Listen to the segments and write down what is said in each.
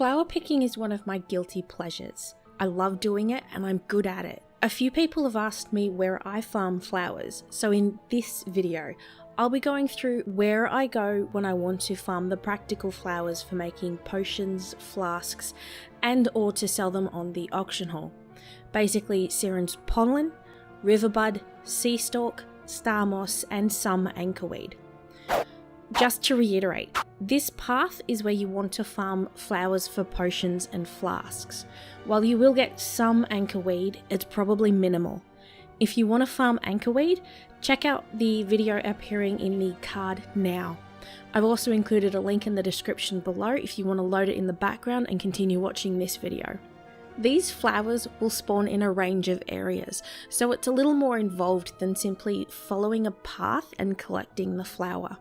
Flower picking is one of my guilty pleasures. I love doing it and I'm good at it. A few people have asked me where I farm flowers, so in this video, I'll be going through where I go when I want to farm the practical flowers for making potions, flasks, and or to sell them on the auction hall. Basically Siren's pollen, riverbud, sea stalk, star moss, and some anchorweed. Just to reiterate, this path is where you want to farm flowers for potions and flasks. While you will get some anchorweed, it's probably minimal. If you want to farm anchorweed, check out the video appearing in the card now. I've also included a link in the description below if you want to load it in the background and continue watching this video. These flowers will spawn in a range of areas, so it's a little more involved than simply following a path and collecting the flower.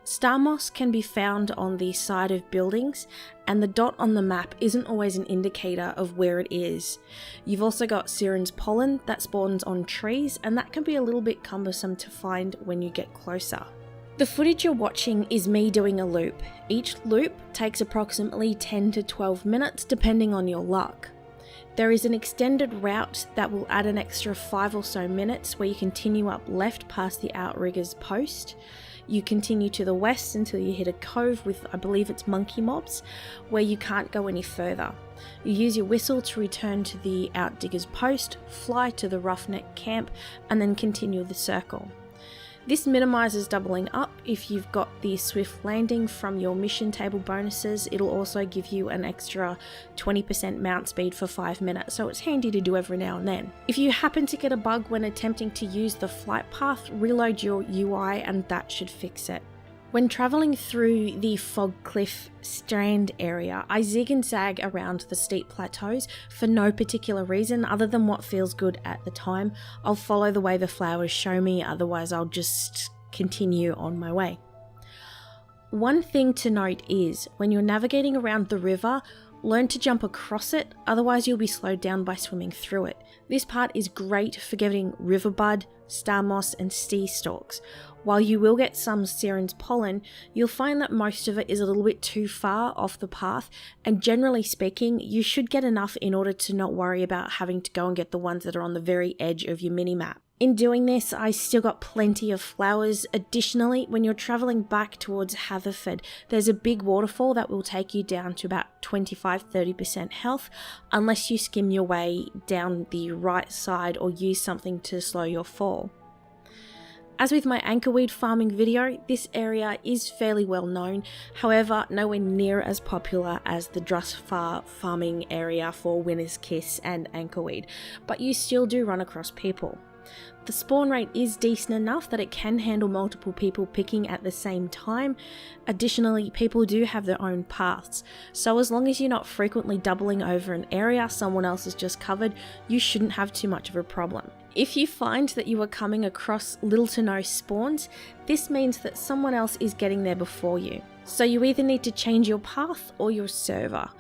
Star moss can be found on the side of buildings, and the dot on the map isn't always an indicator of where it is. You've also got Siren's pollen that spawns on trees, and that can be a little bit cumbersome to find when you get closer. The footage you're watching is me doing a loop. Each loop takes approximately 10 to 12 minutes depending on your luck. There is an extended route that will add an extra 5 or so minutes where you continue up left past the Outrigger's post. You continue to the west until you hit a cove with, I believe it's monkey mobs, where you can't go any further. You use your whistle to return to the Outdigger's post, fly to the Roughneck camp, and then continue the circle. This minimises doubling up. If you've got the swift landing from your mission table bonuses, it'll also give you an extra 20% mount speed for 5 minutes, so it's handy to do every now and then. If you happen to get a bug when attempting to use the flight path, reload your UI and that should fix it. When travelling through the Fog Cliff Strand area, I zig and zag around the steep plateaus for no particular reason other than what feels good at the time. I'll follow the way the flowers show me, otherwise I'll just continue on my way. One thing to note is, when you're navigating around the river, learn to jump across it, otherwise you'll be slowed down by swimming through it. This part is great for getting riverbud, star moss, and sea stalks. While you will get some Siren's pollen, you'll find that most of it is a little bit too far off the path, and generally speaking, you should get enough in order to not worry about having to go and get the ones that are on the very edge of your mini-map. In doing this, I still got plenty of flowers. Additionally, when you're travelling back towards Haverford, there's a big waterfall that will take you down to about 25-30% health, unless you skim your way down the right side or use something to slow your fall. As with my anchorweed farming video, this area is fairly well known, however nowhere near as popular as the Drusfar farming area for Winner's Kiss and anchorweed, but you still do run across people. The spawn rate is decent enough that it can handle multiple people picking at the same time. Additionally, people do have their own paths, so as long as you're not frequently doubling over an area someone else has just covered, you shouldn't have too much of a problem. If you find that you are coming across little to no spawns, this means that someone else is getting there before you. So you either need to change your path or your server.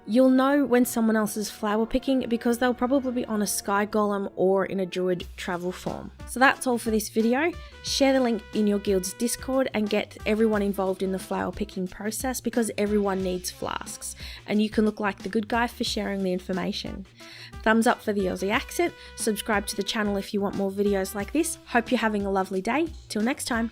You'll know when someone else is flower picking because they'll probably be on a sky golem or in a druid travel form. So that's all for this video. Share the link in your guild's Discord and get everyone involved in the flower picking process because everyone needs flasks, and you can look like the good guy for sharing the information. Thumbs up for the Aussie accent, subscribe to the channel if you want more videos like this. Hope you're having a lovely day. Till next time.